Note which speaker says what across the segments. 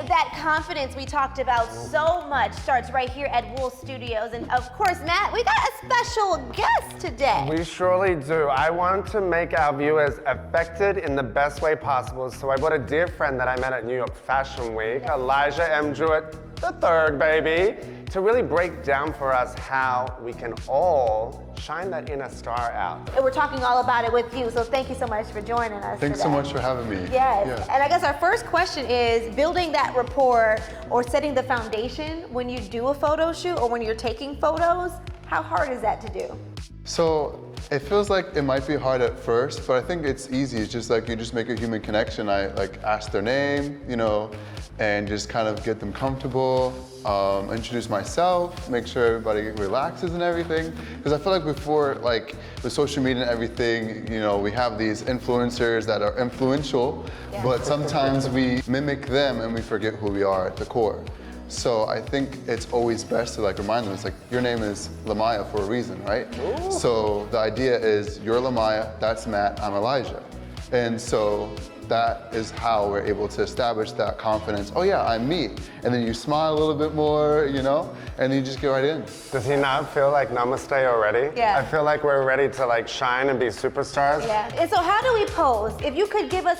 Speaker 1: that confidence we talked about so much starts right here at Wool Studios. And of course, Matt, we got a special guest today.
Speaker 2: We surely do. I want to make our viewers affected in the best way possible. So I brought a dear friend that I met at New York Fashion Week, Elijah M. Dreuitt III, baby, to really break down for us how we can all shine that inner star out.
Speaker 1: And we're talking all about it with you, so thank you so much for joining us
Speaker 3: Thanks
Speaker 1: today.
Speaker 3: so much for having me.
Speaker 1: Yes,
Speaker 3: Yeah.
Speaker 1: and I guess our first question is building that rapport or setting the foundation when you do a photo shoot or when you're taking photos, how hard is that to do?
Speaker 3: So it feels like it might be hard at first, but I think it's easy. It's just like you just make a human connection. I like ask their name, you know, and just kind of get them comfortable, introduce myself, make sure everybody relaxes and everything. Because I feel like before, like with social media and everything, you know, we have these influencers that are influential, but sometimes we mimic them and we forget who we are at the core. So I think it's always best to like remind them, it's like, your name is Lamaya for a reason, right? Ooh. So the idea is, you're Lamaya, that's Matt, I'm Elijah. And so that is how we're able to establish that confidence. Oh yeah, I'm me. And then you smile a little bit more, you know, and you just get right in.
Speaker 2: Does he not feel like namaste already?
Speaker 1: Yeah.
Speaker 2: I feel like we're ready to like shine and be superstars.
Speaker 1: Yeah, and so how do we pose? If you could give us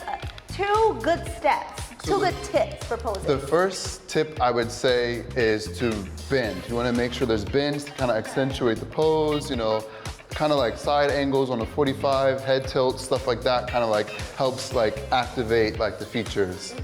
Speaker 1: 2 good steps, 2 good tips for posing.
Speaker 3: The first tip I would say is to bend. You want to make sure there's bends to kind of accentuate the pose, you know, kind of like side angles on a 45, head tilt, stuff like that kind of like helps like activate like the features.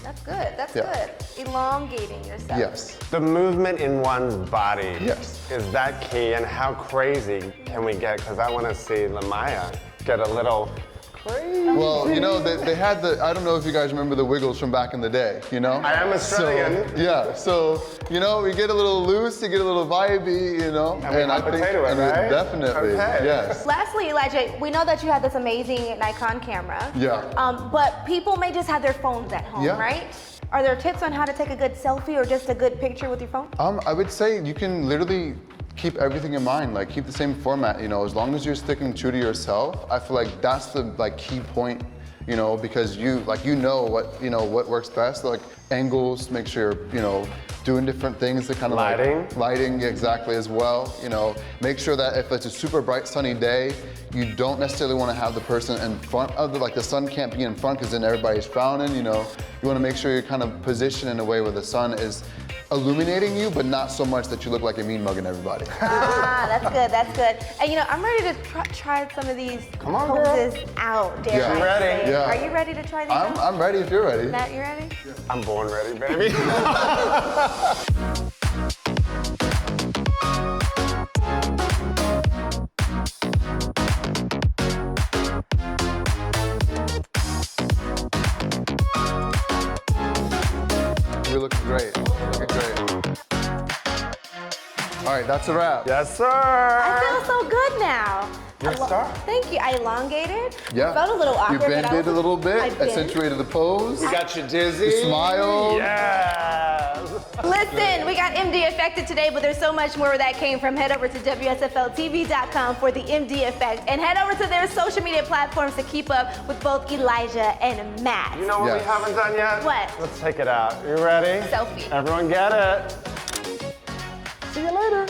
Speaker 1: That's good, that's good. Elongating yourself.
Speaker 3: Yes.
Speaker 2: The movement in one's body
Speaker 3: Yes.
Speaker 2: is that key, and how crazy can we get? Because I want to see Lamaya get a little crazy.
Speaker 3: Well, you know, they had the, I don't know if you guys remember the Wiggles from back in the day, you know?
Speaker 2: I am Australian.
Speaker 3: So, yeah, so, you know, we get a little loose, you get a little vibey, you know?
Speaker 2: And I potato it, right?
Speaker 3: Definitely,
Speaker 2: Okay.
Speaker 3: yes.
Speaker 1: Lastly, Elijah, we know that you have this amazing Nikon camera.
Speaker 3: Yeah.
Speaker 1: But people may just have their phones at home,
Speaker 3: Yeah.
Speaker 1: right? Are there tips on how to take a good selfie or just a good picture with your phone?
Speaker 3: I would say you can literally keep everything in mind, like keep the same format, you know, as long as you're sticking true to yourself. I feel like that's the like key point, you know, because you know what works best, like angles, make sure you're, you know, doing different things to kind of lighting exactly as well, you know, make sure that if it's a super bright sunny day, you don't necessarily want to have the person in front of the sun can't be in front because then everybody's frowning, you know. You want to make sure you're kind of positioned in a way where the sun is illuminating you, but not so much that you look like a mean mugging everybody.
Speaker 1: Ah, that's good, that's good. And you know, I'm ready to try some of these poses out, dare I
Speaker 2: I'm ready.
Speaker 1: say.
Speaker 3: Yeah.
Speaker 1: Are you ready to try these out?
Speaker 3: I'm ready if you're ready.
Speaker 1: Matt, you ready?
Speaker 3: Yeah.
Speaker 2: I'm born ready, baby.
Speaker 3: You're looking great. Looking great. All right, that's a wrap.
Speaker 2: Yes, sir.
Speaker 1: I feel so good now.
Speaker 2: You're a star.
Speaker 1: Thank you. I elongated.
Speaker 3: Yeah.
Speaker 1: It felt a little awkward.
Speaker 3: You
Speaker 1: but I
Speaker 3: bended a
Speaker 1: was-
Speaker 3: little bit,
Speaker 1: I bent.
Speaker 3: accentuated the pose.
Speaker 2: We got you dizzy.
Speaker 3: The smile.
Speaker 2: Yes.
Speaker 1: Listen, we got MD Affected today, but there's so much more where that came from. Head over to WSFLTV.com for the MD Effect, and head over to their social media platforms to keep up with both Elijah and Matt.
Speaker 2: You know what we
Speaker 3: Yes.
Speaker 2: haven't done yet?
Speaker 1: What?
Speaker 2: Let's take it out. You ready?
Speaker 1: Selfie.
Speaker 2: Everyone get it. See you later.